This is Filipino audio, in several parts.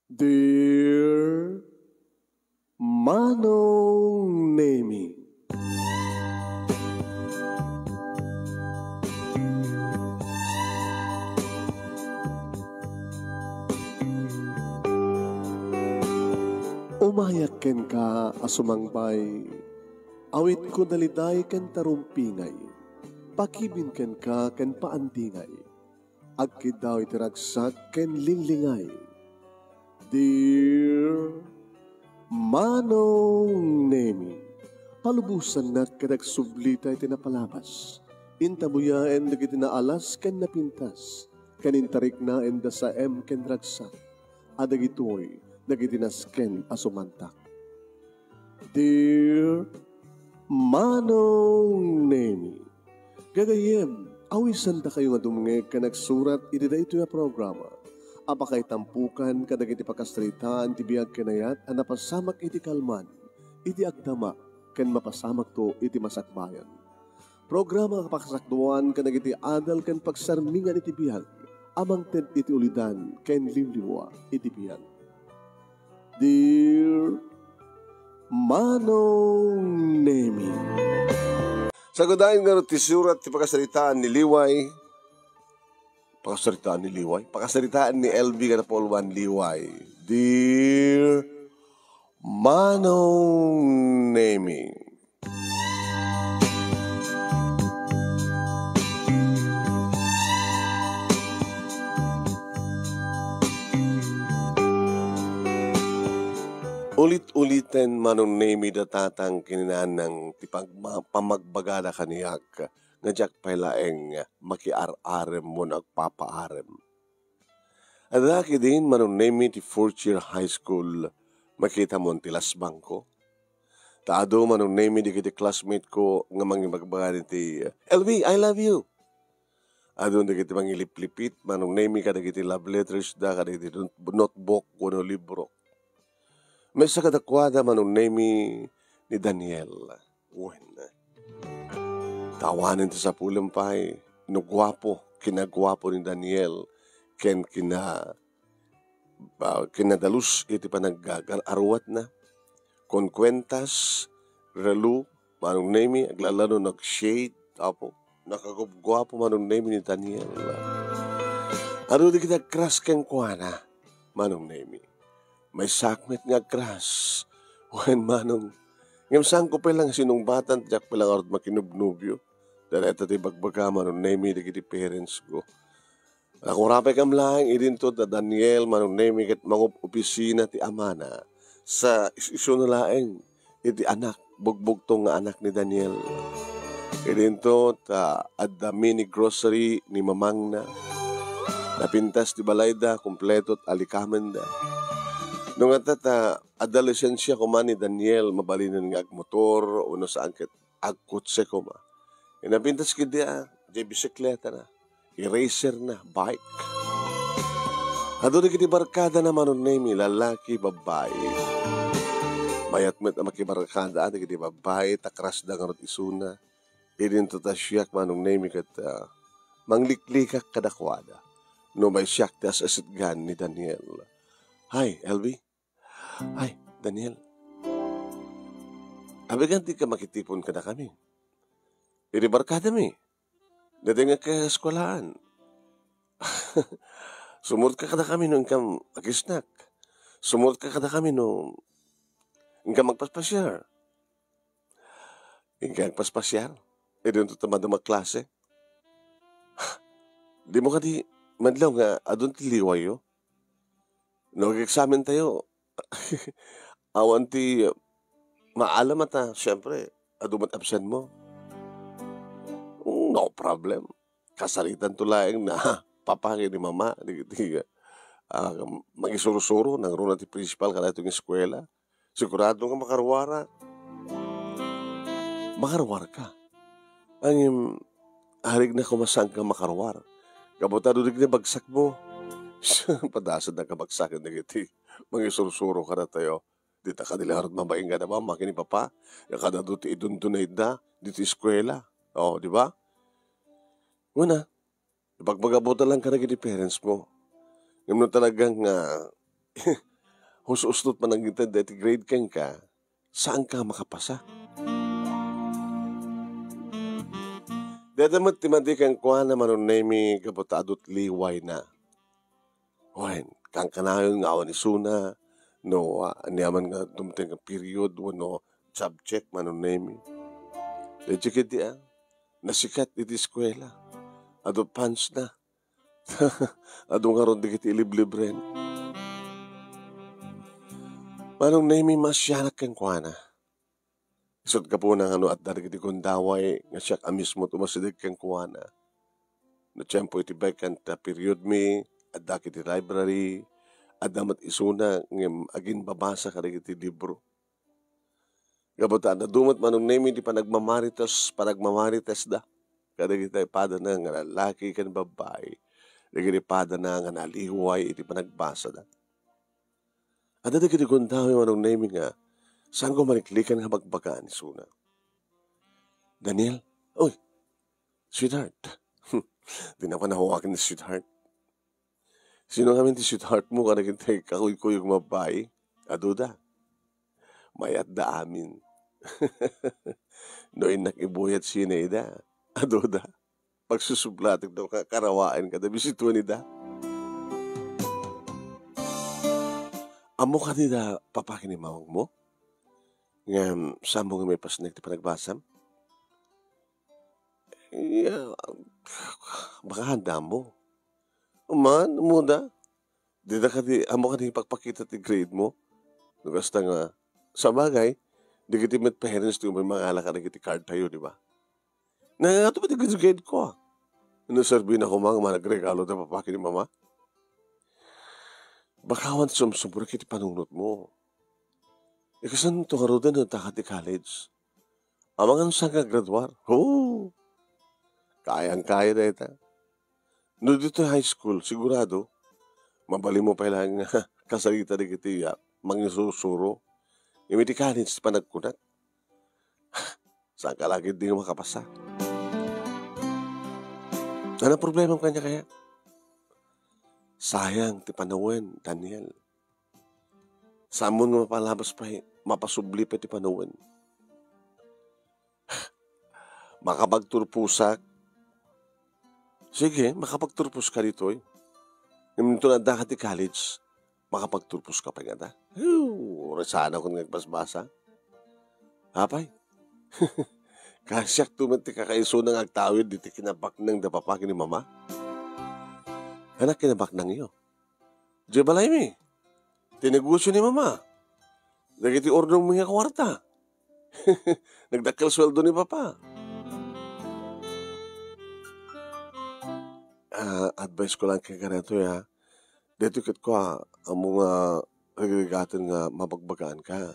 Dear Manong Nemi, umayak ken ka asumangpay, awit ko daliday ken tarumpingay, pakibin ken ka ken paandingay, agkid daw itiragsak ken linglingay. Dear Manong Nemi, palubusan na kadagsublita iti napalabas. Intabuyaen dagiti naalas ken napintas. Kanintarik na enda sa ken ragsak. Adagitoy dagiti nasken asumantak. Dear Manong Nemi, gagayem, awisan da kayo nga dumngeg ka nagsurat iti da ito yung programa. Apakay tampukan kadagiti pakastritaan ti biag kenayat a napasamak iti kalman, iti agdama ken mapasamak to iti masakbayan. Programa kapakasakduan kadagiti adal ken pagsarmingan iti biag, amang ted iti ulidan ken limliwa iti biag. Dear Manong Nemi, sagudahin nga ti surat ti pakasaritaan ni Liway, pakasaritaan ni LB Ganapolwan Liway. Dear Manong Nemi, ulit-ulitin Manong Nemi datatang kininan ng pamagbagada kaniyak nga jak pailaeng makiar-arem mo nagpapaarem. At laki din Manong Nemi ti 4th year high school makita mo ti lasbang ko. Taado Manong Nemi di kiti classmate ko nga mangimagbagada ti LB, I love you. Adon di kiti mangiliplipit Manong Nemi kada kiti love letters da kada kiti notebook kuno libro. May sa kadakwada Manong Nemi ni Daniel. Tawanin ti sa pulampay, no gwapo, kinagwapo ni Daniel, ken kinadalus iti panaggagararwat na. Konkwentas, relu, Manong Nemi, aglalano nag-shade, tapo, nakagubgwapo Manong Nemi ni Daniel. Ano di kita kras ken kuana, Manong Nemi. May sakmet nga kras, Manong, ngamsang ko palang sinumbatan, tiyak palang arot makinubnubyo. Dahil ito ti bagbaga Manong Nemi di kiti parents ko. Ako rapay kam lang, idinto da Daniel Manong Nemi ket mga opisina ti amana sa iso na laeng iti anak, bugbugtong nga anak ni Daniel. Idinto ta adami ni grocery ni mamang na. Napintas ti balayda, kumpletot alikamen da. Nung atata adolescensya ko man ni Daniel, mabalinan nga agmotor, uno sa angket agkutse ko ma. Inapintas kidya, di bisikleta na, eraser na, bike. Ado na kiti barkada na Manong Nemi, lalaki, babae. Mayat met na makibarkada, adi kiti babae, takras da nga isuna. Idinto ta siyak Manong Nemi kat mangliklikak kadakwada. No may siyak tas asitgan ni Daniel. Hi, LB. Hi, Daniel. Abigan di ka makitipon ka na kami. Iri barkada mi. Dati nga ka eskwalaan. Sumurot ka kada kami nung ikam akisnak. Sumurot ka kada kami nung ikam magpaspasyar. Ikam magpaspasyar. E doon ito tamad na magklase. Di mo ka di madlaw nga adun ti liwayo. Nag-examen tayo. Awan ti maalam ata, syempre, adumat absent mo. No problem. Kasalitan to laeng na papangin ni mama. Mag-isuro-suro ng runa ti principal kada itong eskwela. Sigurado nga makarwara. Makarwar ka. Ang harig na kumasang ka makarwar. Kabutado dig na bagsak mo. Padasad na kabagsakan na giti. Mag-isuro-suro ka na tayo. Dita ka nila harot mabaing ka na ba? Makini papa. Kada doon ti idundunay na. Dito eskwela. O, di ba? Una, ipagpagabutan lang ka na gini parents mo. Ngayon talagang Hus-ustot man ang kita dati grade kang ka, saan ka makapasa? Dati mo timadi kang kuha na manunay kapatadot liway na. Wen, kang kanayon nga awan ni Suna, no, niyaman nga dumting nga period, no, subject manunay mi. Medyo kiti nasikat iti eskwela. Ado pants na. Ado nga ron di kiti iliblibren. Manong nami masyanak kang kuha na. Isot ka po ng at dari kiti kundaway, nga siya amismo tumasidig kang kuha na. No tiyempo iti bakan ta period mi, at daki ti library, at damat isuna, ngem agin babasa ka iti libro. Gabuta na dumat manong nami di panagmamarites da. Kada kita pada na nga lalaki kan babae, lagi pada na nga nalihuay iti panagbasa da. At dati kiti kundawi manong nami nga, saan ko maniklikan nga bagbagaan ni Suna? Daniel, oy, sweetheart. Di na pa nahuwakin ni sweetheart. Sino nga ti sweetheart mo kada kita kakuy-kuy yung mabae? Aduda, mayat da amin. Noin nakibuyat sinay aduda, pagsusublatig daw karawaan ka, bisito ni da. Amo ka nila papakinimawag mo? Nga, saan mo nga may pasnik ti panagbasam? Yeah, baka handa mo. Man, muna. Di na ka amo ka pagpakita ti grade mo. Nagasta nga, sa bagay, di kiti met parents ti may mga alaka na kiti card tayo, di ba? Nangato ba ti grade ko? Naserbi na ko mga nagregalo na papakin ni mama? Bakawan sumsumura kiti panunot mo. Ikasan ito nga roda na takati college. Amangan sa graduar. Oh! Kayang-kaya na ita. No dito high school, sigurado, mabali mo pa lang kasalita na kiti mangsusuro. Imiti college pa nagkunat. Saan ka lagi di makapasa? Ano problema kanya kaya? Sayang, ti panawen, Daniel. Samon nga mapalabas pa, mapasubli pa ti panawen. Makapagturpusak. Sige, makapagturpus ka dito eh. Ngunito na da ti college, makapagturpus ka pa nga da. Sana kung nagpasbasa. Hapay. Kasyak tumanti kakaiso ng agtawid, diti kinabak ng dapapakin ni mama. Anak kinabak ng iyo. Diyo balay mi. Tinegosyo ni mama. Nagiti ordong mga kwarta. Nagdakil sweldo ni papa. Advice ko lang kay ganito ya. Dito kit ko ang mga nagigatan nga mabagbagaan ka.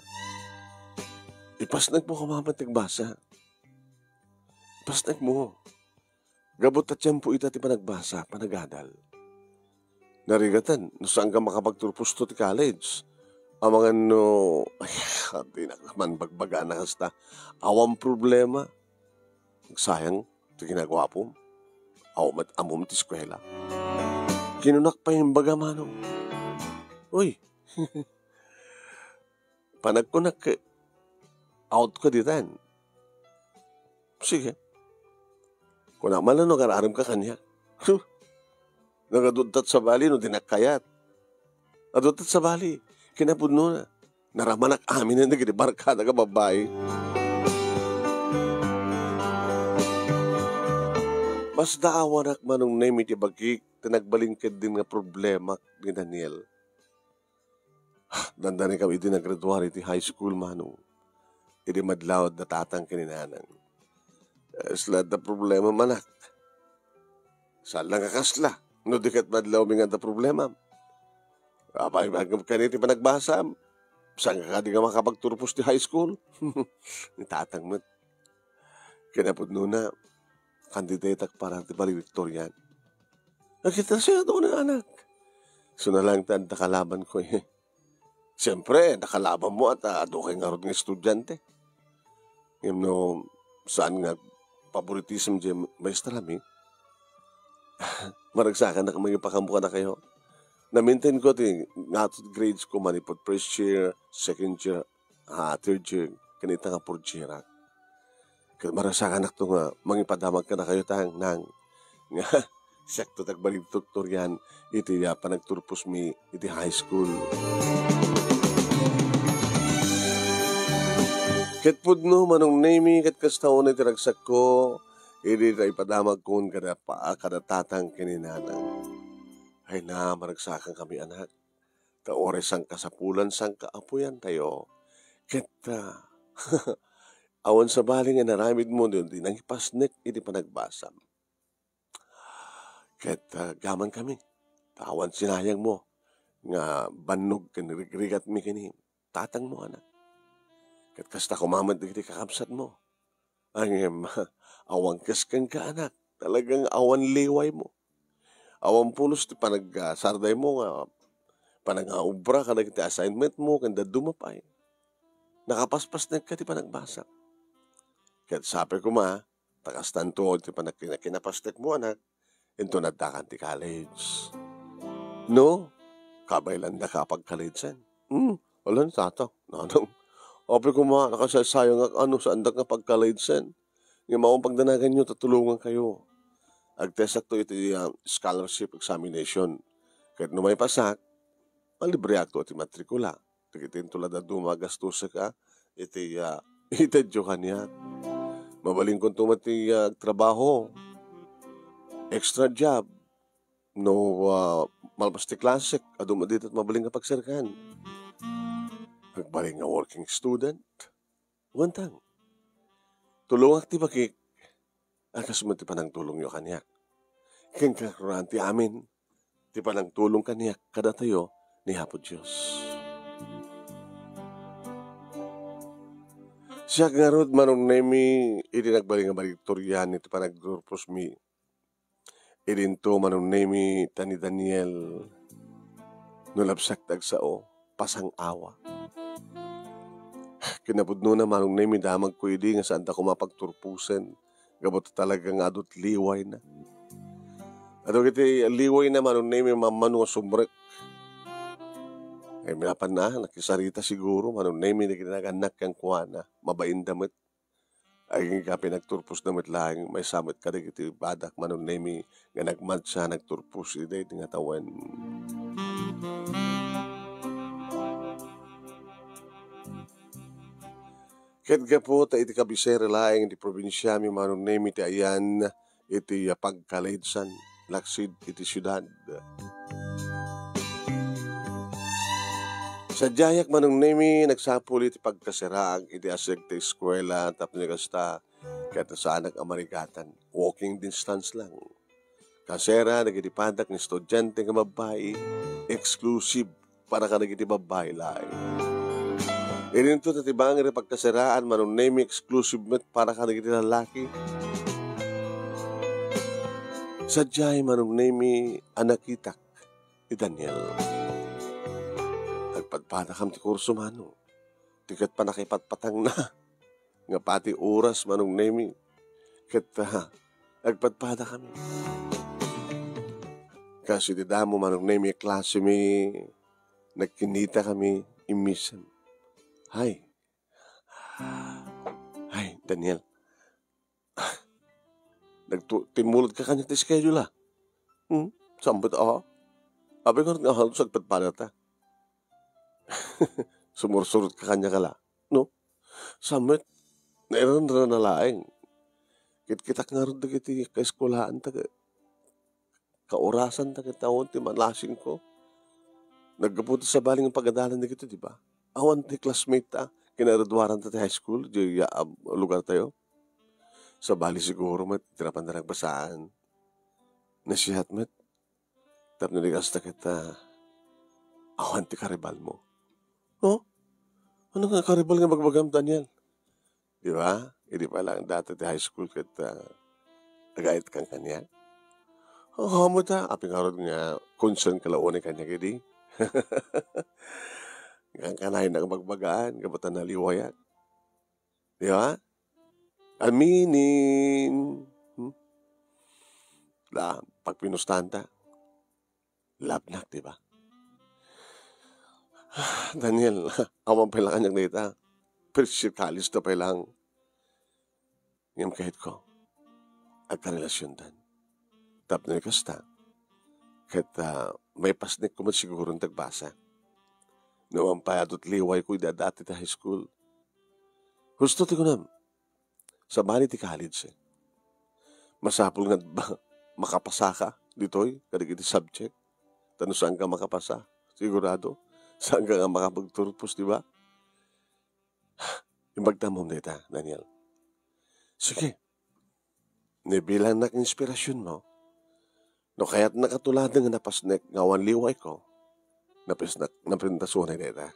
Ipasnag mo kamamatag basa. Ipasnag mo. Gabot at tiyempo ita ti panagbasa, panagadal. Narigatan, no saan ka makapagturpos to ti college? Ang mga no, ay, di na man bagbagaan na kasta. Awang problema. Sayang, ito ginagawa po. Awamat amom ti eskwela. Kinunak pa yung baga manong. Uy, panagkunak out ko ditan. Sige. Kung naman na nagararam ka kanya. Nagadutat sa bali no dinakayat. Adutat sa bali. Kinapudno na. Naramanak amin na nagdibarkada ka babae. Mas daawanak manong name iti bagik tinagbalingkid din nga problema ni Daniel. Dandani kami iti naggraduar iti high school manong. Iti madlawad na tatang kininanang. Slad na problema manak. Saan lang kakasla? No dikat madlaw mi nga da problema. Apay magam kaniti pa nagbasa. Saan ka di nga makapagturpos ti high school? Ni tatang mo. Kinapudno na. Kandidatak para ti valedictorian. Nakita siya doon ng anak. So na lang tanda kalaban ko eh. Siyempre, nakalaban mo at adukay nga rin ng estudyante. Yung no, saan nga favoritism dyan maestra mi. Maragsakan na kamay pakambuka na kayo. Na-maintain ko ti nga grades ko manipod first year, second year, third year, kanita nga fourth year. Kaya marasa anak to nga, mangipadamag ka na kayo tang nang nga sakto tagbalik doktor yan iti panagturpos mi iti high school. Ket pudno manong name ket kastaon iti ragsak ko iti ipadamag kon kada tatang kininanang. Ay na maragsakan kami anak. Kaores ang kasapulan sang kaapuyan tayo. Ket awan sa baling nga naramid mo doon din ang ipasnek iti panagbasam. Ket gaman kami. Tawan sinayang mo nga bannog kanirigat mi kini. Tatang mo anak. Ket kasta kumamad iti kakabsat mo. Ang awang kaskan ka anak. Talagang awan liway mo. Awan pulos ti sarday mo nga panag-aubra ka na iti assignment mo kanda dumapay. Nakapaspas na ka ti panagbasa. Ket sabi ko takas tanto ti kinapastek mo anak, ito nadakan ti college. No, kabaylan na kapag college yan. Wala na tato. Nanong, opi ko nakasaysayo nga saan da nga pag-college yan. Yung maong pagdanagan nyo, tatulungan kayo. Agtesak to iti scholarship examination. Kahit may pasak, malibre ako iti matrikula. Tikitin tulad na dumagastusa ka, iti itedyo ka niya. Mabaling kong tumati trabaho, extra job, no malpasti klasik, adumadit at mabaling ka pagsarkan. Magbaling nga working student, wantang. Tulong ti bakik, kasunod ti panang tulong nyo kanyak. Keng kakuran ti amin, ti panang tulong kanyak kada tayo ni Hapo Diyos. Siya nga rod manong nemi, iti nagbaling nga baliktoryan iti panagdurpos mi. Idinto manong nemi tani Daniel, nulabsak tagsao, pasang awa. Kinapudno na manong nemi damag ko idi nga saan ta ko mapagturpusen. Gabot talagang adot liway na. Ato kiti liway na manong nemi mamano sumrek. Ay minapan na, nakisarita siguro manong nemi na kinaganak kang kuwana, mabain damit. Ay nga pinagturpos damit lang, may samit ka rin kiti badak manong nemi nga nagmadsa nagturpos iti nga tawan. Ket gapo ta iti kabisera laeng iti probinsya mi manong nemi ti ayan iti pagkalaidsan laksid iti syudad. Sa Jayak manong nemi nagsapul iti pagkasiraag iti aseg ti eskwela tapos kasta kata sa anak Amerikatan. Walking distance lang. Kasera nagitipadak ng estudyante nga babae exclusive para ka nagiti babae laeng. Ininto tatibang rin pagkasiraan manong name exclusive met para ka nagiti lalaki. Sadyay manong name anakitak ni Daniel. Nagpadpada kam ti kurso mano. Tikat pa nakipatpatang na. Nga pati oras manong name. Kat nagpadpada kami. Kasi di damo manong name klase mi. Nagkinita kami imisam. Hi, Daniel. Timulad ka kanya ti schedule Sambot ako. Abi ko nga halos agpadpada ta. Sumursurot ka kanya kala. No? Sambot. Nairan na laeng. Kitkitak nga rin na kiti kaeskulahan ta. Kaurasan ta kitawon ti malasing ko. Nagkaputi sa baling ang pagadalan na kito, di ba? Awan ti classmate ta, kinaradwaran ta ti high school, di lugar tayo. Sa bali siguro, tirapan na nagbasaan. Nasihat, Tap naligas ta kita, awan ti karibal mo. Oh? Ano nga karibal nga magbagam, Daniel? Di ba? Hindi pa lang dati ti high school kita, nagait kang kanya. Mo ta, aping arod nga, concern kalaon ni kanya kidi. Ang kanay na magbagaan, kabatan na liwayan. Di ba? Aminin. Pag pinustanta, love na, di ba? Daniel, awan pa lang kanyang data. Pero siya kalis na pa lang. Ngam kahit ko, at karelasyon dan. Tap na kasta. Kahit may pasnik ko man siguro ng tagbasa. Noong payadot liway ko idadati ta high school. Gusto ti ko na, sa bali ti college eh. Masapul nga ba, makapasa ka dito'y, kadig iti subject. Tano saan ka makapasa? Sigurado. Saan ka nga makapagturpos, di ba? Yung bagtamom na ita, Daniel. Sige, nibilang na inspirasyon mo. No kaya't nakatulad nga napasnek ngawan liway ko, naprintasunay na ita.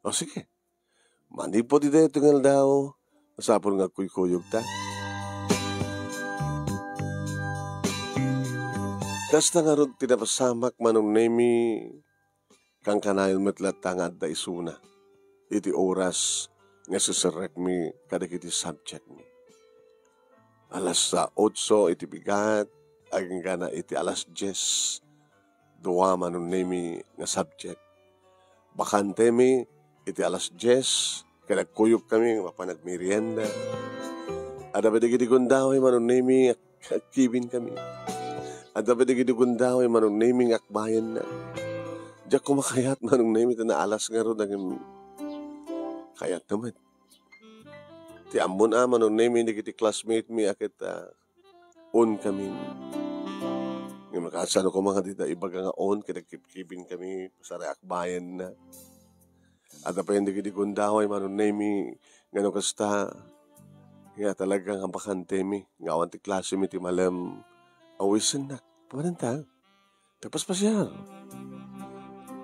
O sige, manipot ita ito nga daw, masapul nga kuykuyog ta. Kasta nga ron tinapasamak manong nemi kang kanayon metlat tangad da isuna. Iti oras nga sisirek mi kadag iti subject mi. Alas sa 8 iti bigat, aging gana iti alas 10, duwa manong nemi nga subject. Bakante mi iti alas 10, kadag kuyog kami mapanagmerienda. Ada ba digiti gundaway manong nemi kibin kami. At dapat digiti gundaway manong naming akbayan na. Diyak kumakayat manong naming na alas nga ron ang kayat naman. Ti amon manong naming digiti classmate mi akit on kami. Nga makasano ko mga dita ibaga nga on kaya kipkipin kami pasara akbayan na. At dapat yung digiti gundaway manong naming nga no kasta nga talagang ang bakante mi. Nga awan ti klase mi ti malam awisan na. Pamananta, tapos pa siya.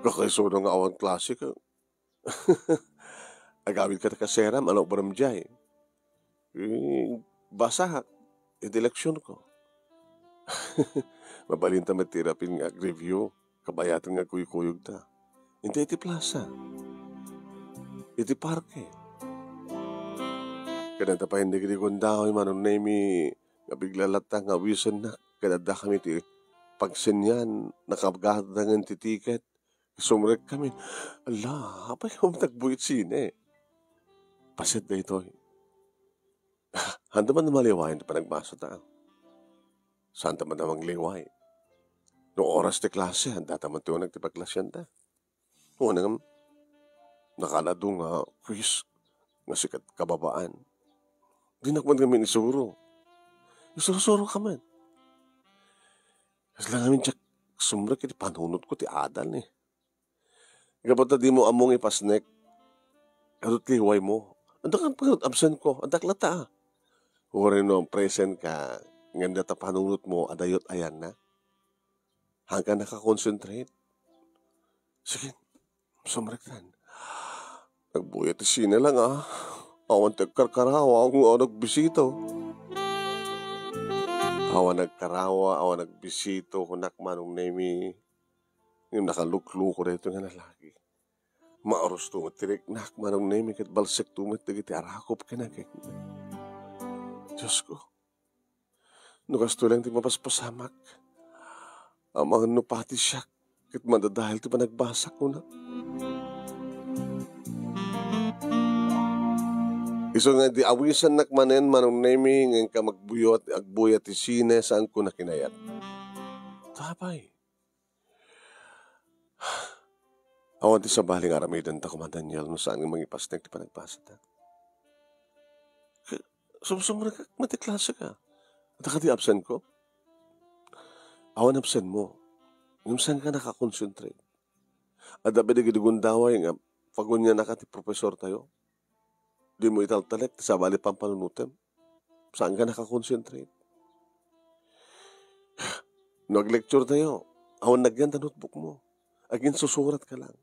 Kakaiso nga awan klase ka. Agawin ka na kaseram, ano ba ramjay? Basa, iti-leksyon ko. Mabalinta matirapin nga review, kabayatan nga kuyukuyog ta. Hindi iti plaza. Iti parke. Kananta pa hindi kiti kundahoy manon nemi nga biglalata nga wisan na. Kanada kami ti pagsenyan, nakabagatangan ti ticket. Sumrek kami. Ala, apay kung nagbuit sine. Pasit na ito. Handa man na maliwain pa nagbasa ta. Saan man namang liway. Noong oras ti klase, handa taman ito nagtipaglasyan ta. O nang nakalado nga quiz nga sikat kababaan. Di nakman kami ni Suro. Isuro-suro ka man. Kasi lang kami tsak sumrek iti panunod ko ti adal ni. Kapag di mo among ipasnek, kadot liway mo. Ando kang pag-absent ko, andak lata. Uri no, present ka, nganda ta panunod mo, adayot ayan na. Hanggang nakakonsentrate. Sige, sumrektan. Nagbuyat ti sine lang Awan tagkarkarawa, awan nagbisito. Awan nagkarawa, awan nagbisito, kunak manong nemi. Yung nakaluklo ko dito nga lalaki. Maaros tumat tirik nak manong nemi kat balsek tumat dagiti arakop ka na kay. Diyos ko. Nukas to lang ti mapaspasamak. Ang mga nupati siya kat madadahil ti panagbasak ko na. Iso nga di awisan nakmanen manong nemi ng ka magbuyot agbuyat ti sine saan ko nakinayat. Tapay. Awan ti sabaling aramidan ta kuma Daniel no saan nga mangipasnek ti panagbasa ta. Sumsumra ka, matiklase ka. At ka di absent ko? Awan absent mo. Yung saan ka nakakonsentrate. At dapat nagidugundaway nga pagunya na ka ti profesor tayo. Di mo italtalit sa bali pampanunutem. Saan ka nakakonsentrate? Nag-lecture tayo. Awan nagyan ta notebook mo. Agin susurat ka lang.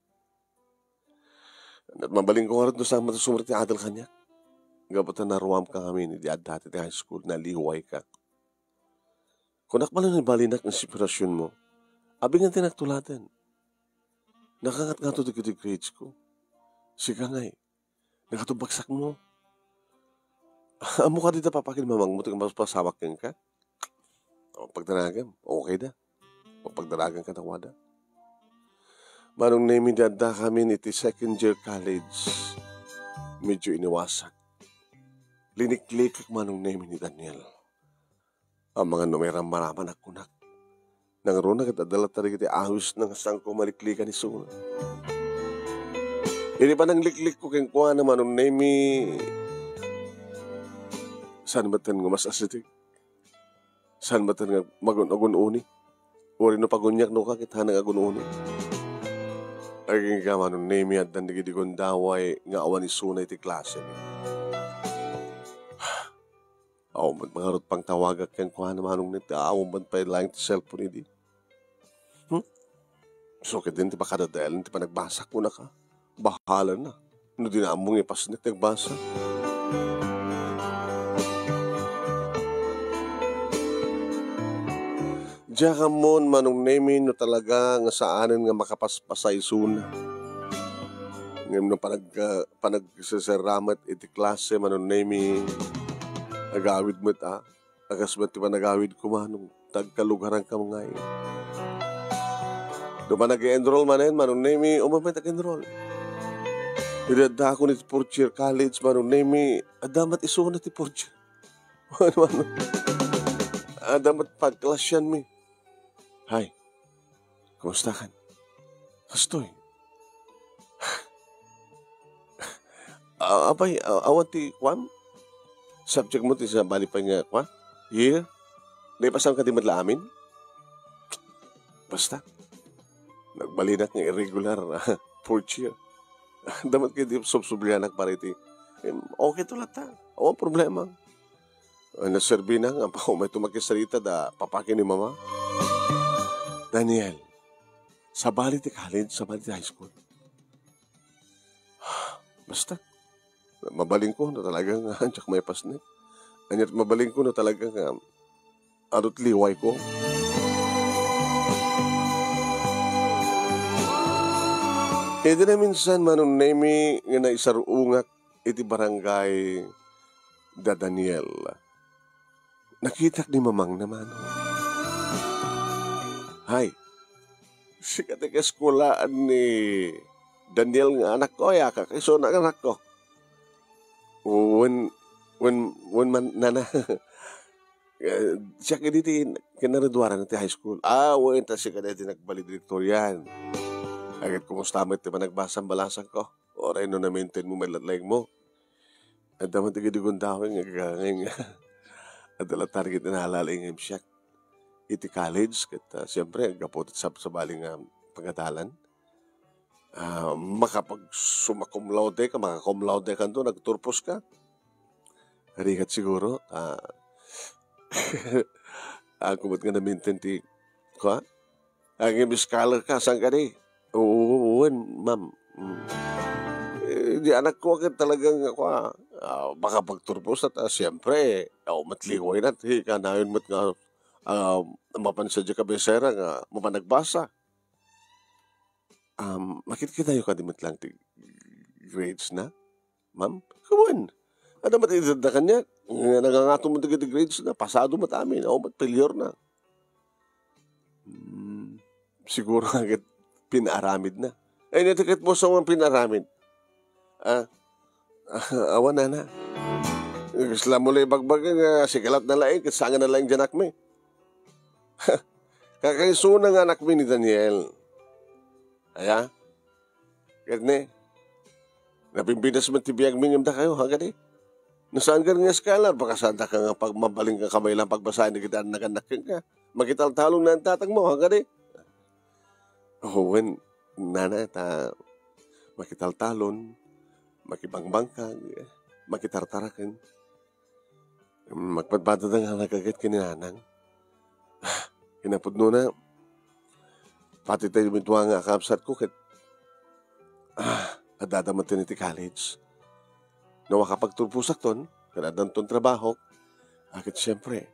At mabaling ko nga rin sa matasurat ni Adal kanya. Gapot na naruam ka kami ni dati high school na liway ka. Kung nakpala na balinak ng inspirasyon mo, abing ang tinagtulatan. Nakangat nga ito di grades ko. Siga nga nakatubagsak mo. Amo ka dito papakin mamang mo, mas pasawak ka. Pagdaragan, okay da. Pagdaragan ka na wada. Manong name dada kami iti second year college. Medyo iniwasak. Liniklik manong name ni Daniel. Ang mga numerang maraman akunak. Nang runa kita adala tarig iti ahus ng sang ko maliklikan ni Suna. Ini pa nang liklik ko keng kuha naman manong name saan ba tan nga mas asitik? Saan ba tan nga magun-uni? Uri no pagunyak no kakit hanang agun-uni. Aging ka manong name at dan digidikon daway nga awan ni Suna iti klase. Aw, mga rot pang tawagak kang kuha naman nung nito. Aw, man pa lang iti cellphone hindi. So, kaya din, di ba kada dahil, di ba nagbasa ko na ka? Bahala na. Ano din among ipas na nagbasa? Diya ka mon, manong name no talaga nga saanan nga makapaspasay Suna. Ngayon na panagsasaramat iti klase, manong name nagawid mo ta. Agas mo ti pa nagawid ko manong tagkalugaran ka mga eh. Doon pa nag-enroll man yun, manong name umapit nag-enroll. Idada ako ni fourth year college, manong name adamat iso na ti fourth year. Ano? Adamat pagklasyan mi. Hay, kumusta kan? Kastoy. Abay, awan ti kwam? Subject mo ti sa bali pa nga kwa? Year? Naipasang ka di madla amin? Basta. Nagbalinak nga irregular fourth year. Damat kayo di subsublianak para iti. Okay to lata. Awan problema. Naserbi na nga pa may tumakisarita da papakin ni mama. Daniel, sa bali ti college, sa bali ti high school. Basta. Mabaling ko na talagang tsak may pasnet. Anyat mabaling ko na talagang arut liway ko. E di na minsan manong name nga na isarungak iti barangay da Daniel. Nakita ni mamang naman. Hay, sikat ka eskulaan ni Daniel nga anak ko, yaka, kayso na anak ko. When man, nana, siya ka dito, kinaradwaran natin high school. When ta siya ka dito nagbalidiktoryan. Agad kumusta mo ito ba nagbasang balasan ko? Oray no na-maintain mo malatlayng mo. At daman tigidigon dawin nga adala target na nalaling siya. Iti college, kat siyempre, gaputit sa baling pagkatalan. Makapag-sumakumlaude ka, makakumlaude ka doon, nagturpos ka. Harikat siguro. Kumot nga na-maintain ti ko, ang imbis scholar ka, saan ka di? Oo, ma'am. Di anak ko agad talagang ako, makapagturpos at siyempre, matliway na, kanayon mo't nga, mapansa dyan ka besera nga mapanagbasa. Makikita yung kadimit lang ti grades na, ma'am? Come on. Ano matitanda ka niya? Nangangato mo ti grades na. Pasado mo amin. Matpilyor na. Siguro agad pinaramid na. Ay, natikit mo sa mga pinaramid. Awan na. Isla mo lang bagbag nga sigalat na laing, kasangan na laing janak mo. Kakaisuna nga anak mi ni Daniel. Aya? Kaya napimpinas man tibiyag mingim da kayo, hanggang nasaan ka nga scholar, baka sanda ka nga pag mabaling ka kamay lang pagbasahin na kita naganak ka. Magital-talong na ang tatang mo, hanggang when nana, makital-talon, makibangbang ka, makitartarakan, magpadbada na nga nagagit kininanang. Kinapod na, pati tayo mintuwa nga kapsat ko, adadamatin iti college. Na makapagturpusak ton, kanadan ton trabaho, akit siyempre,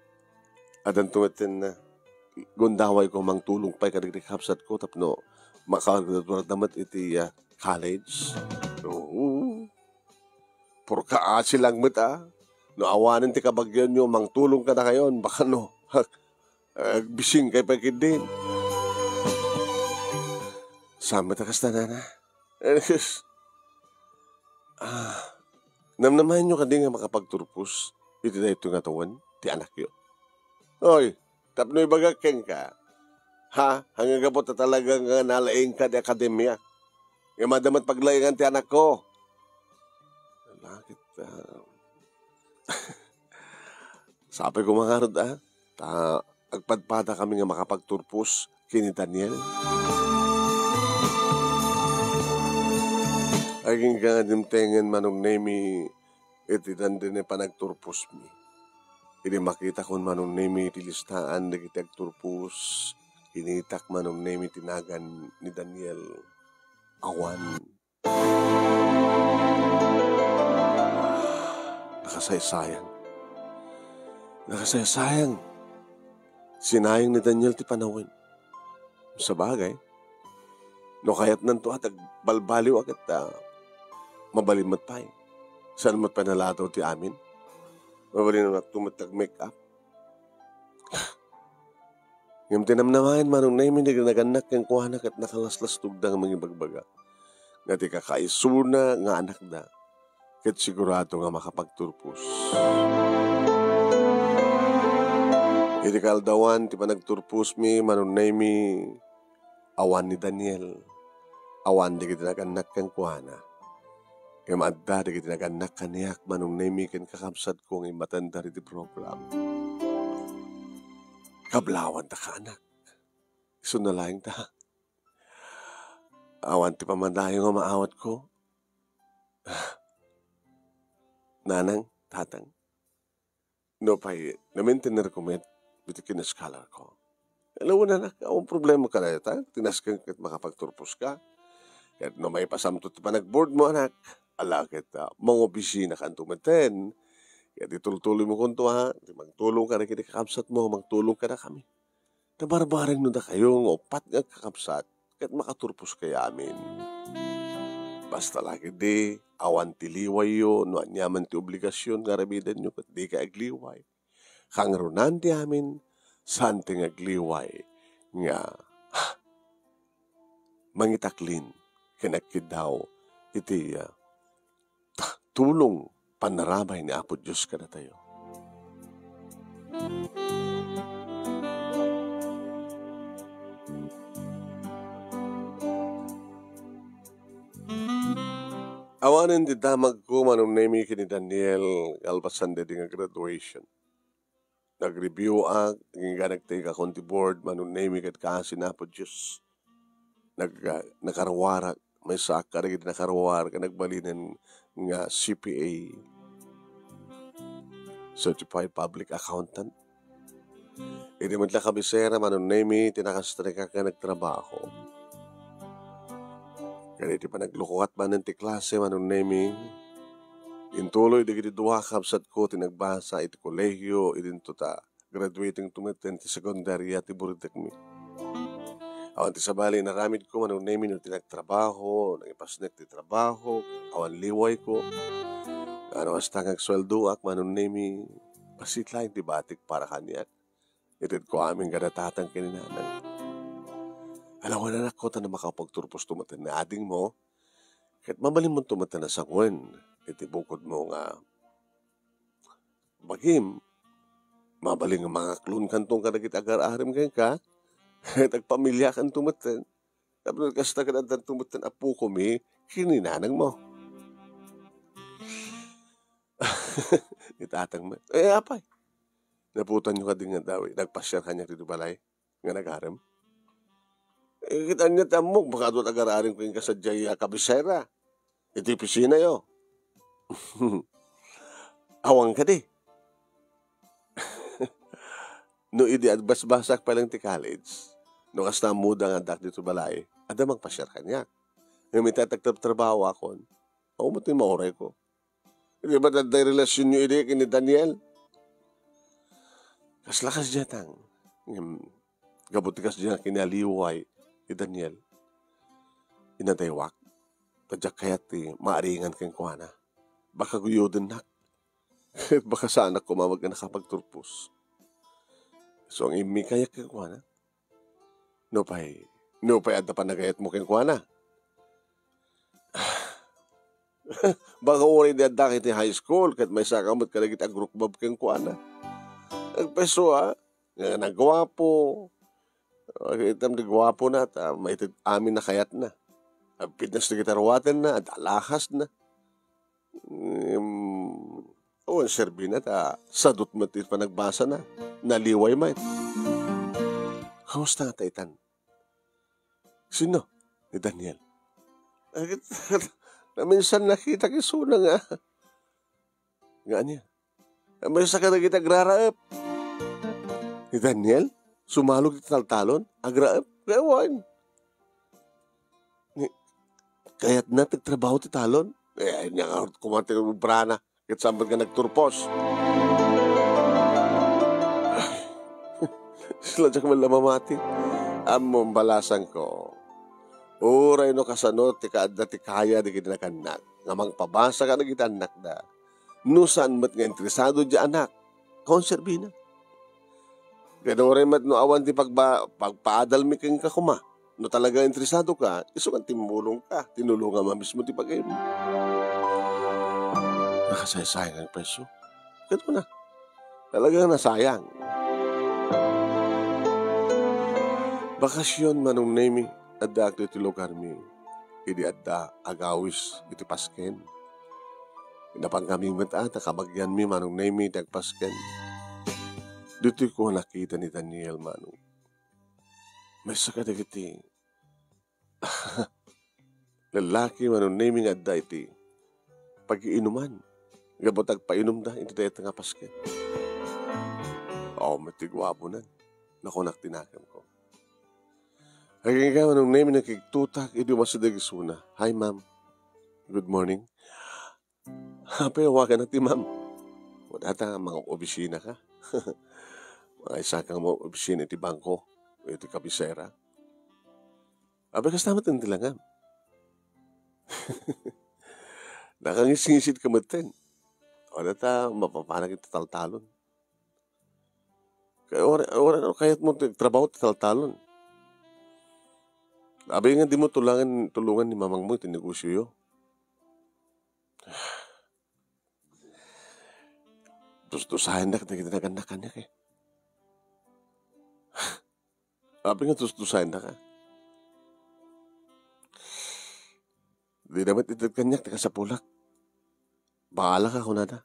adan tumatin na, gundaway ko mang tulong pa'y kadigdig kapsat ko, tapno, makagadamat iti college. Oo. Purka silang mata, no awanin ti kabagyan nyo, mang tulong ka na kayon, baka bising kay pagkid din. Sama ta kasta na na. Namnamahan nyo ka din nga makapagturpos. Iti na ito nga tuwan, ti anak yo. Oy, tapnoy bagakeng ka. Ha? Hanggang gabot na talagang nalaing ka di akademya. Nga madamat paglayangan ti anak ko. Bakit? Sabi ko mga rod, agpadpada kami nga makapagturpos kini Daniel. Aging nga dimtengen manong nemi iti dandin panagturpos mi. Hindi makita kon manong nemi iti listaan na kitagturpos. Kinitak manong nemi tinagan ni Daniel. Awan. Nakasaysayang. Sinayang ni Daniel ti panawin. Sa bagay, no kayat nanto at balbaliw agad mabalimot pa eh. Saan mo't panalataw ti amin? Mabalin na tumatag make up. Ngayon tinamnamahin manong na yung naganak yung kuhanak at nakalaslas tugdang mga bagbaga. Nga ti kakaisuna nga anak da. Kat sigurado nga makapagturpos. Iti kaldawan ti panagturpos mi manong na awan ni Daniel. Awan di kita naganak yung kuhana. Kaya maadda di kita naganak kaniyak manong na ken kakabsat kong imatanda iti program. Kablawan ta ka anak. Iso na lang ta. Awan ti pamandayo nga maawat ko. Nanang, tatang. No pa'y, namintinir ko met, biti kinaskalar ko. Alam mo na anak, awang problema ka na ita. Tinaskan kat makapagturpos ka. Kaya no may pasamtot pa nag-board mo anak. Alakit, mga opisina kan tumaten. Kaya ditultuloy mo kunto ha. Magtulong ka na kinikakapsat mo. Magtulong ka na kami. Nabarbaran no na kayong opat nga kakapsat. Kaya makaturpos kaya amin. Basta lagi di, awan ti liway yo, no anyaman ti obligasyon nga rabidan nyo, kat di ka agliway. Kangrunan ti amin, saan ti agliway, nga mangitaklin, kinagkidaw, iti tulong panaramay ni Apo Diyos ka na tayo. Awanin di damag ko manong name ni Daniel alpasan di nga graduation. Nag-review nga nagtake akong ti board manong name kat kasi na po Diyos. Nakarawara, may saka rin nakarawara ka nagbalinan nga CPA, Certified Public Accountant. Hindi mo tila kabisera manong name tinakastrika ka nagtrabaho. Kaya iti pa naglukukat man ng ti klase manong nemi. Intuloy di kiti duwa kapsat ko tinagbasa iti kolegyo idinto ta graduating tumiten ti sekundarya ti Buridekmi. Awan ti sabali naramid ko manong nemi no tinagtrabaho, nangipasnek ti trabaho, awan liway ko. Ano hasta ngagsweldo ak manong nemi pasitlain ti batik para kanyak. Itid ko aming ganatatang kininanang. Alam ko na ako na makapagturpos tumatan na ading mo. Kahit mabalin mo tumatan na sangwen. Iti bukod mo nga bagim. Mabaling nga mga klon kantong ka nagit agar-arim kayo ka. Kahit agpamilya kan tumatan. Tapos kasta ka na tumatan apo ko mi. Kininanang mo. Itatang mo. Apay. Naputan nyo ka din nga daw. Nagpasyar ka niya dito balay. Nga nag-arim. Kita niya tamok, baka doon agararin ko yung kasadyay kabisera. Iti pisina yo. Awang ka di. No idi adbas-basak pa lang ti college. No kas na muda nga dak dito balay. Ada magpasyar ka niya. Yung may tatagtrabaho akon. Ako mo ito yung mauray ko. Hindi ba taday relasyon nyo idi kini Daniel? Kaslakas dyan gabutikas dyan kinaliway. Daniel, inadaywak, tadyak kayat maaringan kang kuhana. Baka guyodin na. Baka sa anak ko mamag na nakapagturpos. So, ang imi kayak kang kuhana. No pa'y, Nupay at na panagayat mo keng kuana. Baka uri di adda kiti high school kat may sakamot ka lagi group bob keng kuana. Nagpeso nga nagwapo. Itam di gwapo na may amin na kayat na. Fitness na gitarwaten na at alahas na. Ang serbi na sadot mo ti panagbasa na. Naliway man. Kamusta nga taitan? Sino? Ni Daniel. Na minsan nakita kisuna nga. Nga niya. Minsan ka nakita agraraap. Ni Daniel? Sumalog ti taltalon? Agraap? Gawan. Kaya't na trabaho ti talon? Niya nga kumante ng brana. Kahit saan ka nagturpos. Sila dyan man lamamati. Among balasan ko. Uray no kasano ti kaadda ti kaya di kinakanak. Ngamang pabasa ka na gitanak da. Nusan mat nga interesado di anak. Konserbi na. Gano'y mat no awan ti pagpaadal mi keng kakuma. No talaga interesado ka, isukan timulong ka. Tinulungan mo mismo ti pag-aim. Nakasayang ang presyo. Gano'n na. Talagang nasayang. Bakasyon manong nemi adda akto iti lugar mi. Idi adda agawis iti pasken. Inapang kami mata kabagyan mi manong nemi iti agpasken. Dito ko nakita ni Daniel manong. May sakit iti lalaki manong nemi nga adda iti pag-iinuman. Gabot agpainom da iti dayat nga pasken. Matigwapo na. Naku naktinakam ko. Haging ka manong nemi nakiktutak idi masidagisuna. Hi ma'am. Good morning. Payawagan natin ma'am. Wala ta mga obisina ka. Mga isa kang mga obisina iti bangko. Iti kabisera. Kasama tin tilangam. Nakangisingisit ka matin. Wala ta mapapanag iti taltalon. Kaya't mo trabaho iti taltalon. Abay nga di mo tulungan ni mamang mo iti negosyo yo. Tus-tusahin na kita naganakan niya kay. Abay nga tus-tusahin na ka. Di dapat itag kanyak tika sa pulak. Baala ka kunada.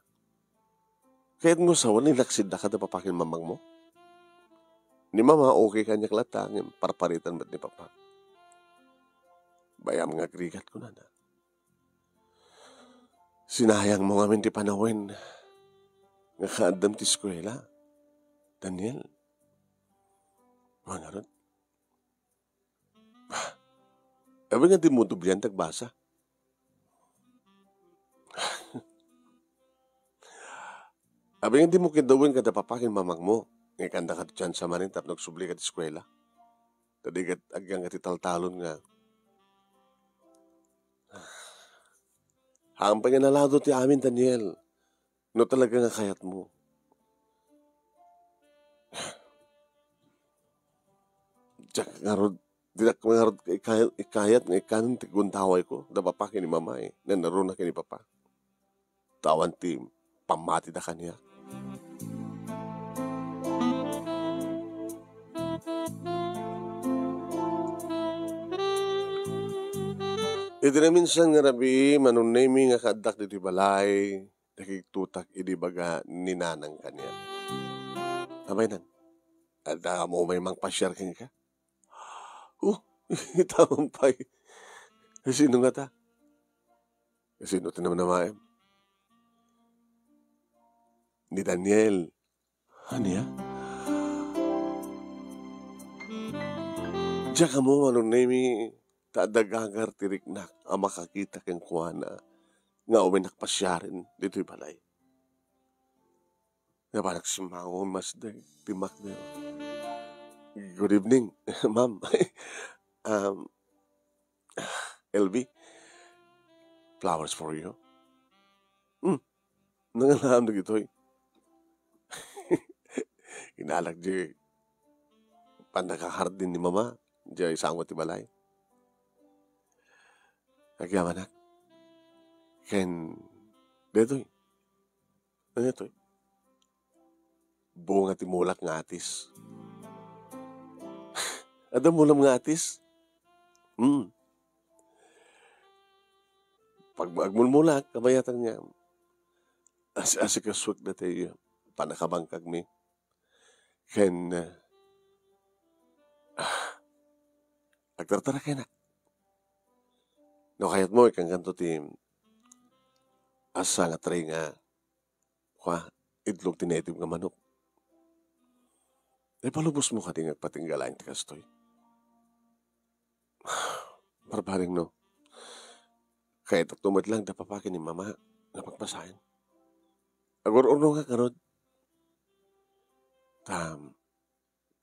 Kaya't mo sa wala nilaksid na ka na papakin mamang mo. Ni mama okay kanyak latang parparitan ba't ni papa. Bayam nga krigat ko na. Sinayang mo nga ti panawin nga kaadam ti eskwela. Daniel. Mga ron. Abi nga di mo dublihan tagbasa. Abi nga di mo kidawin kada papakin mamang mo. Nga kanda ka dyan sa manin tap nagsubli ka ti eskwela. Tadigat agyang ka ti taltalon nga. Ang panginalado ti amin, Daniel. No talaga nga kayat mo. Diyak nga rod, ikayat nga ikanan ti guntaway ko. Dapapakin ni mama Nanaro na kini papa. Tawan ti pamati da kanya. Iti na minsan nga rabi, manunemi nga kadak diti balay, nakiktutak idi baga ninanang kanya. Abay nan, at mo may mang pasyar kanya ka? Itamang pay. Sino nga ta? Sino tinam na maem? Ni Daniel. Ano ya? Diyan ka mo manunemi, tadagagar tiriknak ang makakita kang kuwana nga uminak pasyarin dito'y balay. Nga parang simango mas day, timak na. Good evening, ma'am. LB, flowers for you. Nangalam na gito'y. Inalag di, pandakahard din ni mama. Diyan isangot ti balay. Agyaman na. Ken, detoy. Ano ito? Bunga ti mulak nga atis. Ada mulam nga atis? Pag agmulmulak, kabayatan niya. Asikaswag na tayo. Panakabangkag mi. Ken, agtartara kayo na. No, kayat mo, ikang kanto ti asa nga tray nga itlog tinetib nga manok. E palubos mo ka ting agpatinggalain ti kastoy. Barbaring no. Kahit tumad lang dapapakin ni mama nga pagpasahin. Agor-orno nga karod.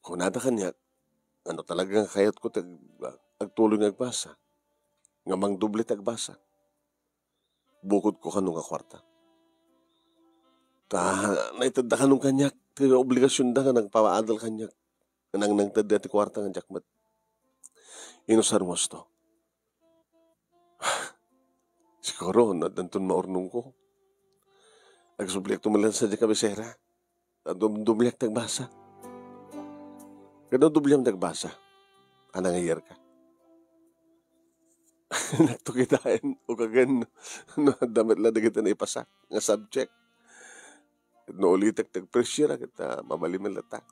Kung nada kanya, ano talagang kayat ko agtuloy nga agbasa. Nga mang doble tagbasa. Bukod ko kanong nga kwarta. Naitad da kanong kanyak. Obligasyon da nga nagpapaadal kanyak. Nang nagtad ti kwarta nga jakmat. Inusar mo to. Siguro, nadanton maurnong ko. Nagsubliak tumalan sa kabisera. Dubliak tagbasa. Ganun dubliak tagbasa. Anang ayar ka. Nagtukitain o kagan no damit lang na kita na ipasa nga subject. No ulitak tag-pressure kita mamaliman lata.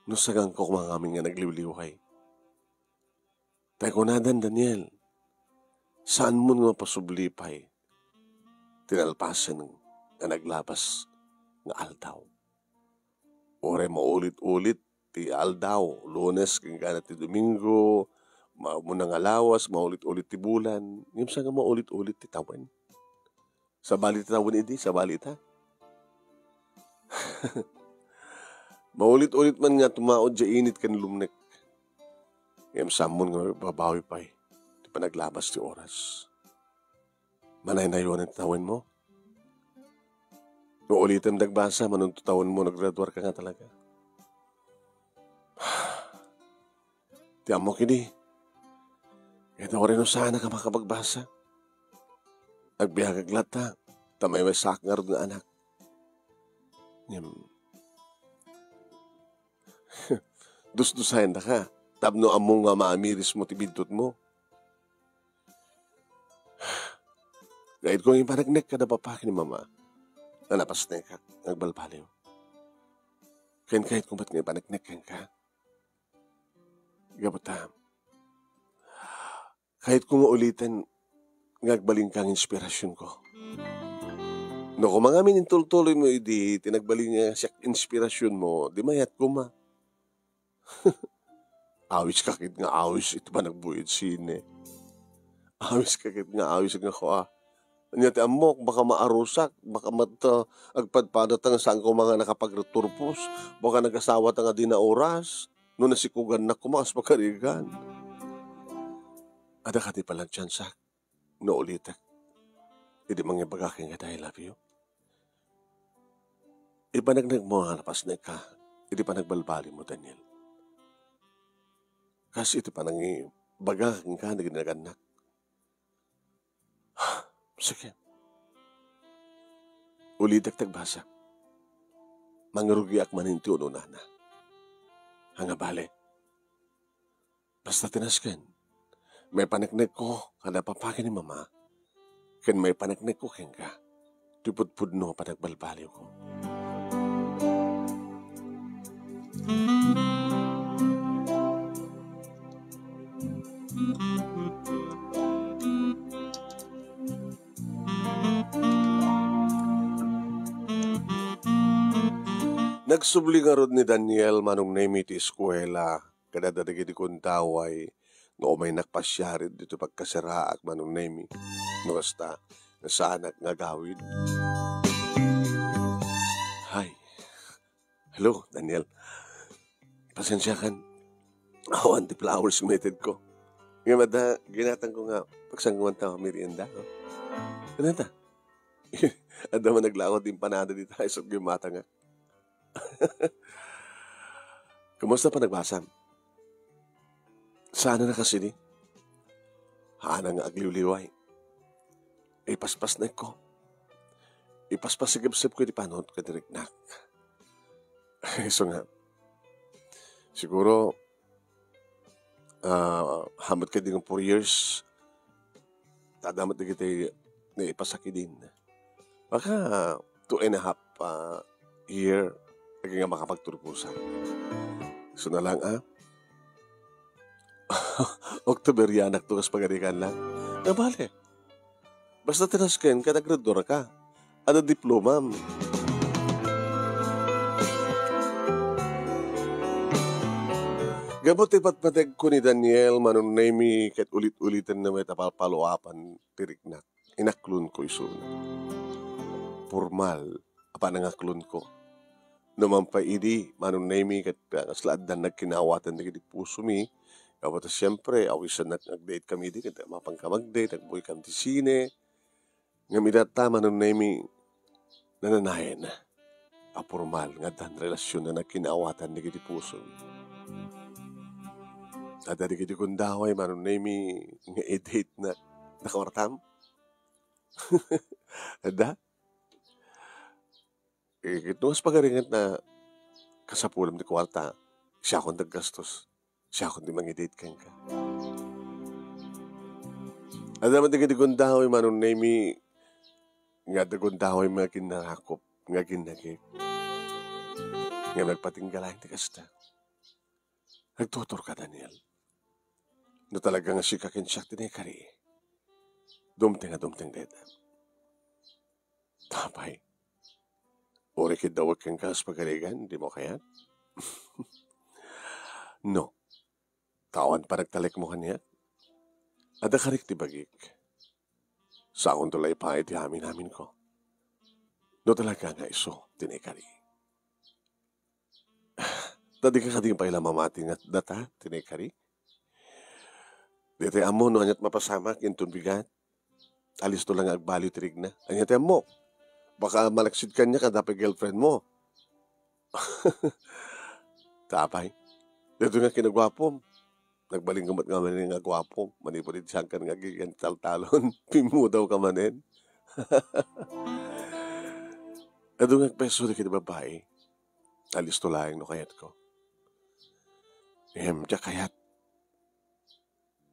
No sagang ko mga amin nga nagliwliway. Tayo kunadan, Daniel, saan mo nga pasublipay tinalpasan nga naglabas nga aldaw. Ore maulit-ulit ti aldaw, Lunes kaya ti Domingo, munang alawas, maulit-ulit ti bulan, ngayon sa nga maulit-ulit ti tawan. Sa balit tawan idi, sa balit ha. Maulit-ulit man nga tumaod dya init kan lumnek. Ngayon samon nga babawi pa di pa naglabas ti oras. Manay na yun ang tawan mo. No ulitin dagbasa, manong tawan mo, naggraduar ka nga talaga. Tiyan mo kini. Ito ko rin sana ka makapagbasa. Nagbihag aglata. Tamay may sakngar ng anak. Dus-dusayan na ka. Tabno among nga maamiris mo tibidtot mo. Kahit kung ipanagnek ka na papakin ni mama, nanapas na ka, nagbalbaliw. Kahit kung ba't nga ipanagnek ka, gabutam. Kahit kung ulitin, ngagbaling kang inspirasyon ko. No, kung mga minintultuloy mo, idi, tinagbaling nga siya inspirasyon mo, di mayat ko ma. Awis kakit nga awis, ito ba nagbuyod sine? Awis kakit nga awis nga ko Anyati amok, baka maarusak, baka agpadpadat nga saan ko mga nakapagturpos, baka nag-asawa nga di na oras, no nasikugan na kumakas pagkarigan. Ada ka di palang tsansak, no ulitak. Hindi mga bagaking nga I love you. Ipanagnak mo nga napas na ka, hindi pa nagbalbali mo, Daniel. Kasi ito pa nang bagaking ka na ginaganak. Sige. Ulitak tagbasa. Mangarugi ak maninti uno na. Hanga bale. Basta tinasken. May panagnek ko kada papakin ni mama. Ken may panagnek ko ken ka. Tupud-pud no panagbalbaliw ko. Nagsubli nga rod ni Daniel manong name iti eskwela, kada dadagi di kuntaway, no may nakpasyarid dito pagkasiraak manong name, no basta, nasanak nga gawid. Hi. Hello, Daniel. Pasensya kan. Awan ti flowers meted ko. Nga mada, ginatan ko nga pagsangguan ta merienda. No? Ano ta? Ada man naglakot din panada dito ay sa gimata nga. Kumusta pa nagbasa? Sana na kasi ni? Hana nga agliw-liway. Ipaspas na ko. Ipaspas sigab-sib ko di panot ka dirignak. So nga, siguro, hamot ka din ng 4 years, tadamat na kita na ipasaki din. Baka 2.5 year, lagi nga makapagturpusan. So na lang, October yanak to kas pagadikan lang. Nabali. Basta tinasken ka, nagrador ka. Ano diploma? Gabot ipatpatag ko ni Daniel manunaymi ket ulit-ulitan na may tapalpaluapan tiriknak. Inaklon ko isuna. Formal, apa nangaklon ko. Naman pa idi, manunaymi ket kaslaadan nagkinawatan na di puso mi. Kapag siyempre, awisan nag-date kami di, kaya mapang ka mag-date, nagbuhay kami di sine. Ngamidata manunaymi nananayan na. Apormal, nga dan relasyon na nagkinawatan na di puso. At dari kiti kundaway, manunaymi nga i-date na nakawartam. Ada? Ito mas pagaringat na kasapulam di kwarta, siya akong naggastos. Siya akong di mang-i-date kang ka. At naman di kiti kundaway, manunaymi nga dagundahoy mga kinarakop, nga ginagit. Nga nagpatinggalahin ti kasta. Nagtutor ka, Daniel. No talagang sikakin siya tinekari. Dumting deta. Tapay. Uri kidawag kang kas pagaligan, di mo kaya? No. Tawan pa nagtalik mo kanya. Ada karik ti bagik. Sa akong tulay pa iti amin ko. No talaga nga iso, tinekari. Tadi ka kading pa ilang mamating at data, tinekari. Dito amo no anyat mapasamak, intun bigat. Alis to lang agbali tirig na. Anyat mo. Baka malaksid ka niya kadapay girlfriend mo. Tapay. Dito nga kinagwapom. Nagbaling gamat nga manin nga gwapom. Manipulit siyang kan nga gigan taltalon. Pimu daw ka manin. Ado nga peso na kinababae. Alis to lang no kayat ko. Diya kayat.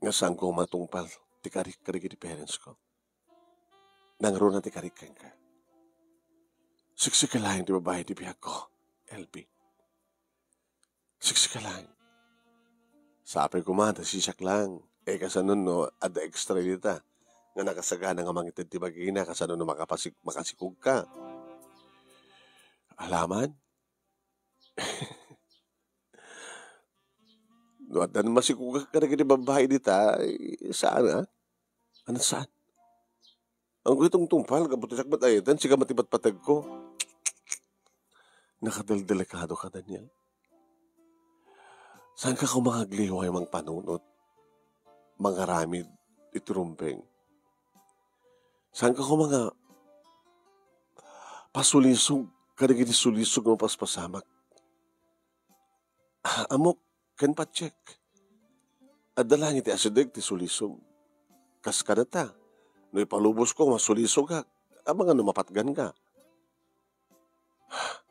Nga saan ko matungpal. Tikarik-karik di parents ko. Nangro na tikarik ka. Siksik ka lang di babae di biyag ko. LB. Siksik ka lang. Sabi ko man, sisak lang. Kasanon no, ada extra dita. Nga nakasagana nga mangitid di bagina, kasanon no makasikog ka. Alaman? No, at dan masikog ka na kini babae dita, saan ha? Ano saan? Ang gutong tumpal, kabutisak ba't ayadan, siga matibat patag ko. Nakadaldelikado ka, Daniel. Saan ka kumangagliway mang panunot? Mga ramid, iturumpeng. Saan ka kumanga pasulisog, kadagiti sulisog mo paspasamak? Amok, kan pa check. At dalangin ti asideg ti sulisog. Kas ka na ta. No ipalubos ko, masulisog ka. Mga numapatgan ka.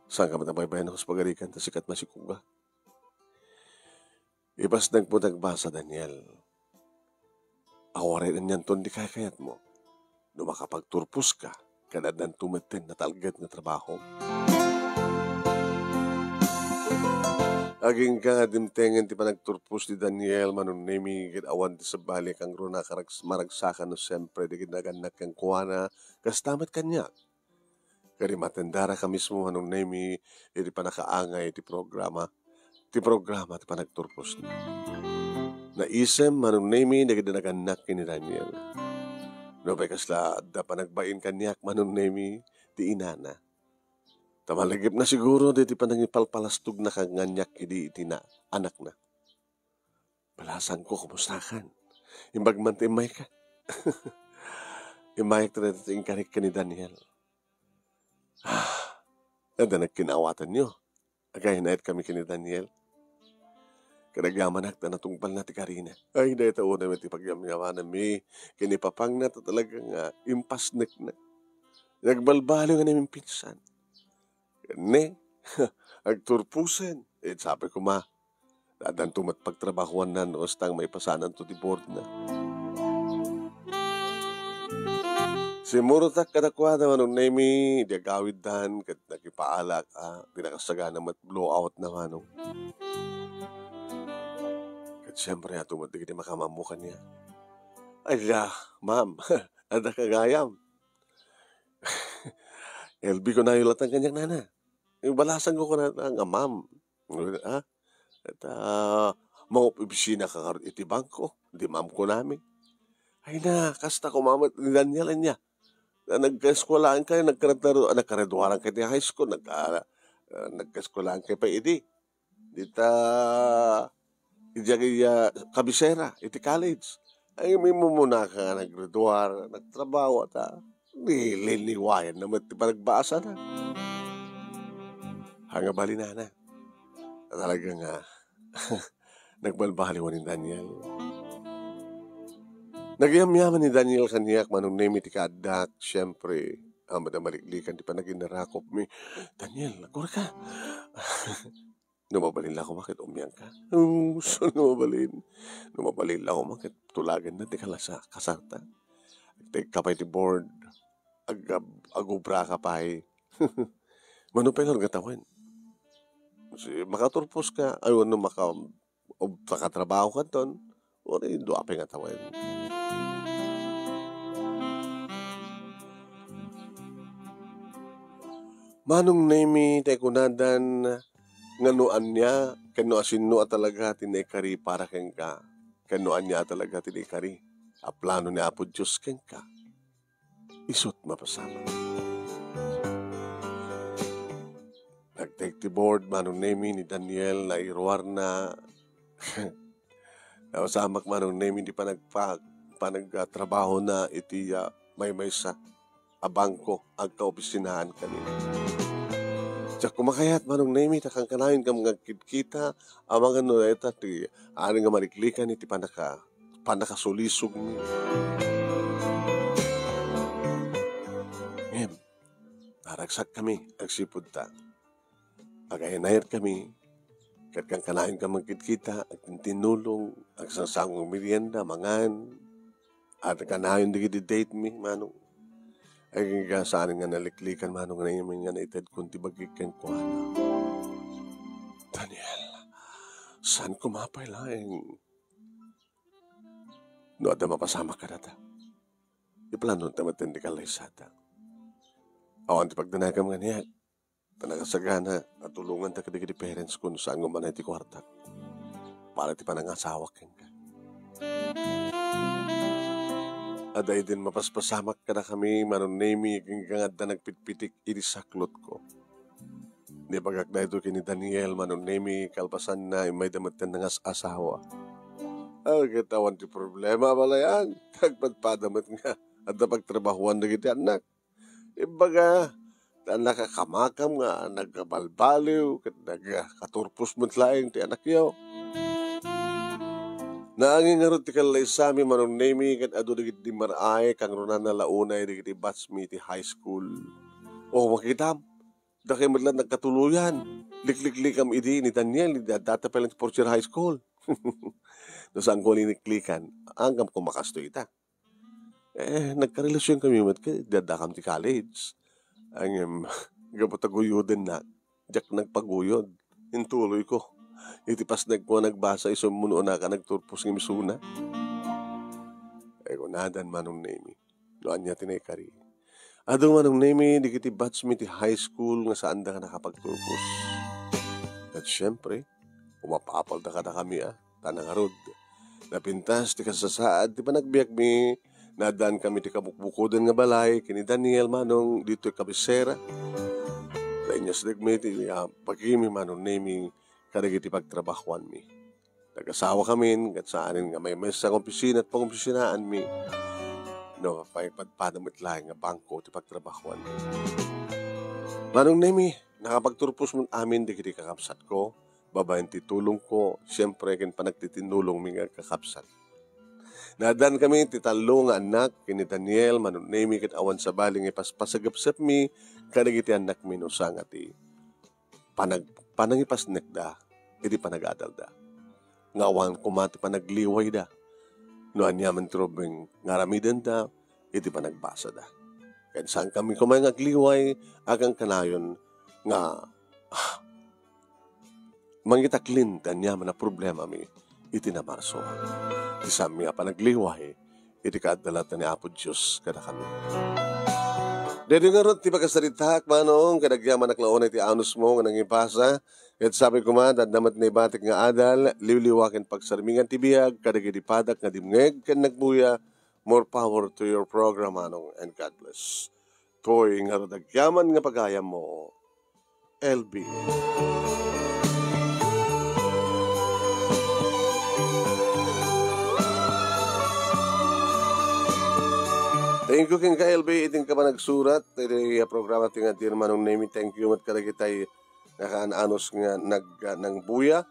Saan ka matabaybayan ako sa pagarikan ta sikat masikuga? Ibas nagpuntagbasa, Daniel. Awarin niyan ton di kayat mo. No makapagturpos ka, kanad ng tumitin na talgad na trabaho. Aging ka dimtengen ti panagturpos ni Daniel manunemi awan ti sabali kang runa maragsakan no siyempre di ginaganak kang kuwana kastamat kanya. Kari matendara ka mismo manunemi iti panakaangay ti programa ti panagturpos ni. Naisem manunemi di ginaganak ni Daniel. No kasla da panagbain kanyak manunemi ti inana. Tamalagip na siguro di panangipalpalastog na kanganyak iti na anak na. Palasan ko, kumustakan? Imbag man imay ka. Imay ka na tingkarik ka ni Daniel. Nada nagkinawatan nyo. Agayin na kami kini Daniel. Kanagyaman na natungpal na ti Karina. Ay, na ito una ti pagyamyaman mi. Kinipapang na to talagang impasnek na. Nagbalbalo nga namin pinsan. Ne, agturpusen. Sabi ko dadan tumat pagtrabahuan na noos tang may pasanan to ti board na. Simurutak kadakwada manong nemi, di agawid dan, kat nakipaalak, pinakasagana mat blowout na manong. Kat siyempre atumat di makamamukan niya. Ala, ma'am, ada kagayam. LB ko na yulat ang kanyang nana. Yung balasan ko na ma'am. At mga opisina ka karoon iti bangko. Di ma'am ko namin. Ay na, kasta ko mamat ni Daniel niya. Nagkaeskwalaan kayo, nagkaredwaran kayo ni high school, nagkaeskwalaan kayo pa idi. Dita, kabisera, iti college. Ay, may mumuna ka nga nagredwar, nagtrabaho at nililiwayan naman iti panagbaasa na. Hanga bali na. Talagang nagbalbaliwan ni Daniel. Nagyamyaman ni Daniel kaniyak manong name iti kadak, siyempre, madamaliklikan, di pa naging narakop mi. Daniel, nagura ka. Numabalin lang ako, makit umyan ka. So, numabalin lang ako, makit tulagan na, di kalasa, kasarta. Take ka pa iti board, agubra ka pa eh. Manupay nga gatawin. Makaturpos ka, ayun, makatrabaho ka ton, o rin, duwapay nga tawin. Manong nemi tayo kunadan nganuan niya, kanuasin no talaga tinekari para keng ka. Kanuan niya talaga tinekari. A plano niya po Diyos keng ka. Isot mapasama. Nag-take the board, manong nemi ni Daniel na iruar na. Nawasamak manong nemi di pa nagtrabaho na iti may sa abangko agka-opisinahan kanina. Diyak kumakayat manong nemi takang kanayon ka mga kita amang ano na ita ti aning nga maliklikan iti panakasulisog ni. Ngayon, naragsak kami agsipod ta. Pag-ayanayat kami kat kang kanayon ka magkita at tinulong agsangsangong merienda mangan at kanayon di date mi manong. Ay saan nga naliklikan manong na yung nga naitad kung tibagik kang kuhana. Daniel, saan kumapay lang? No, ada mapasama ka data. Iplano na matindi ka laysata. Awan ti pagdanagam nga niya. Tanakasagana at tulungan ta kadigidi parents kung saan gumanay ti kwarta. Para ti panangasawak kang ka. Aday din mapaspasamak ka na kami, manunemi, kingangad na nagpitpitik inisaklot ko. Di bagak na ito kini Daniel, manunemi, kalpasan na may damatan ng asawa. Katawan ti problema pala yan. Kagpadpadamat nga, at napagtrabahuan na kita anak. Ibaga, nakakamakam nga, nagkabalbaliw, nagkaturpos mo tlaing ti anak yaw. Naangin nga rin ti kalay sa amin manong nemi kat ado digit di maray kang runan na launay digit di batch me ti high school. O makitam, dakay madlan nagkatuluyan. Likliklikam idi ni Daniel, ni data pa lang ti Porcher High School. No saan ko liniklikan, hanggang kumakasto ita. Nagkarelasyon kami mat kay dadakam ti college. Ang gapataguyodin na, jak nagpaguyod. Intuloy ko. Itipas nagbasa iso muno na ka nagturpos ng misuna. Kunadan manong nemi. Noan niya tinekari. Adong manong nemi, di kiti batch me ti high school nga saan da ka nakapagturpos. At syempre, umapapal da ka na kami tanangarod. Napintas ti kasasaad, ti panagbiyak mi, nadaan kami ti kabukbukodan nga balay, kini Daniel manong dito kabisera. Dahil niya sa dagme ti pagkimi manong nemi, kadagiti pagtrabahuan mi. Nag-asawa kami, kat saanin nga may sa opisina at pang-opisinaan mi. No, pagpadamit lang nga bangko ti pagtrabahuan mi. Manong nemi, nakapagturpos mo amin, di kiti kakapsat ko, babayan ti tulong ko, siyempre ken panagtitinulong mi nga kakapsat. Nadan kami ti talo nga anak kini Daniel manunemi ket awan sa baling ipaspasagapsap mi kadagiti anak mi no sanga ti panangipasnek da iti panagadal da. Ngawan kumati panagliway da. No anyaman trobeng ngaramiden da iti panagbasa da. Ken saan kami kumay ngagliway agang kanayon nga mangitaklin anyaman na problema mi iti na Marso. Iti sami nga panagliway iti kaadalatan ni Apo Diyos kada kami. Dede nga ron ti pagkasaritak manong kadagyaman naklaon iti anus mo nga nangipasa. Ket sabi ko man daddamat na ibatik nga adal liwliwaken pagsarmingan ti biag kadagiti padak nga dimngeg ken nagbuya. More power to your program manong and God bless. Toy nga radagyaman nga pagayam mo LB. Thank you king ka-LB, iting ka pa nagsurat, iti programa tinga manong name, thank you mat karagitay nakaanos nga nang buya.